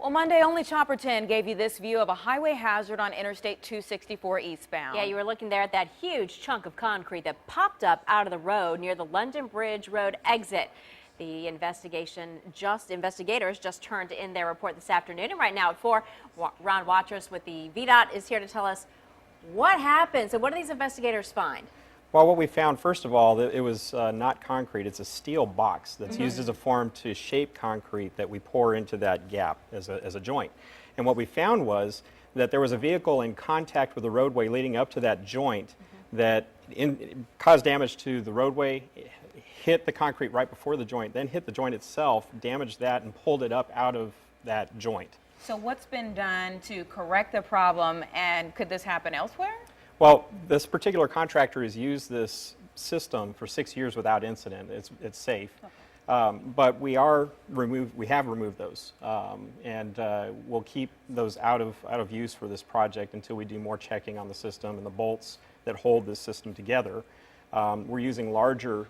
Well, Monday, only Chopper 10 gave you this view of a highway hazard on Interstate 264 eastbound. Yeah, you were looking there at that huge chunk of concrete that popped up out of the road near the London Bridge Road exit. The investigators just turned in their report this afternoon, and right now at 4, Ron Watrous with the VDOT is here to tell us what happened. So what do these investigators find? Well, what we found, first of all, that it was not concrete. It's a steel box that's used as a form to shape concrete that we pour into that gap as a joint. And what we found was that there was a vehicle in contact with the roadway leading up to that joint that caused damage to the roadway, hit the concrete right before the joint, then hit the joint itself, damaged that, and pulled it up out of that joint. So what's been done to correct the problem, and could this happen elsewhere? Well, this particular contractor has used this system for 6 years without incident. It's safe. Okay. But we have removed those, and we'll keep those out of use for this project until we do more checking on the system and the bolts that hold this system together. We're using larger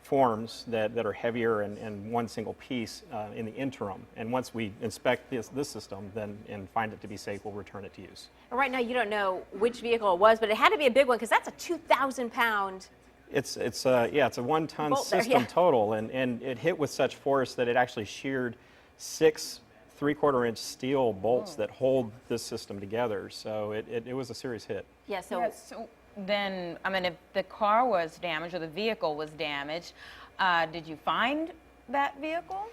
forms that are heavier and one single piece in the interim. And once we inspect this system and find it to be safe, we'll return it to use. Right now, you don't know which vehicle it was, but it had to be a big one because that's a 2,000-pound. It's a 1-ton system total, and it hit with such force that it actually sheared 6 3/4-inch steel bolts that hold this system together. So it was a serious hit. Yeah. So then, I mean, if the car was damaged or the vehicle was damaged, did you find that vehicle?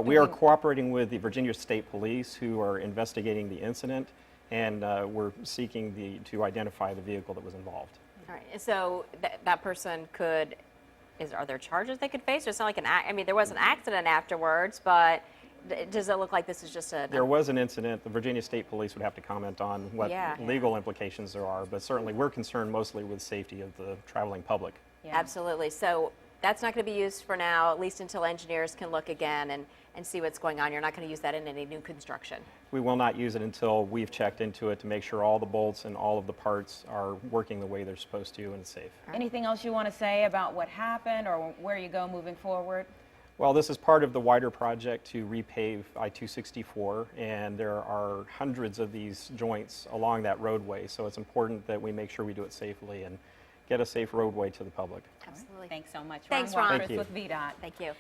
We are cooperating with the Virginia State Police, who are investigating the incident, and we're seeking to identify the vehicle that was involved. All right. And so that person are there charges they could face? Or it's not like I mean, there was an accident afterwards, but does it look like this is just There was an incident. The Virginia State Police would have to comment on what legal implications there are, but certainly we're concerned mostly with safety of the traveling public. Yeah. Absolutely. So that's not going to be used for now, at least until engineers can look again and see what's going on. You're not going to use that in any new construction. We will not use it until we've checked into it to make sure all the bolts and all of the parts are working the way they're supposed to and it's safe. Anything else you want to say about what happened or where you go moving forward? Well, this is part of the wider project to repave I-264, and there are hundreds of these joints along that roadway, so it's important that we make sure we do it safely and get a safe roadway to the public. Absolutely. Thanks so much. Thanks, Ron. Watrous with VDOT. Thank you.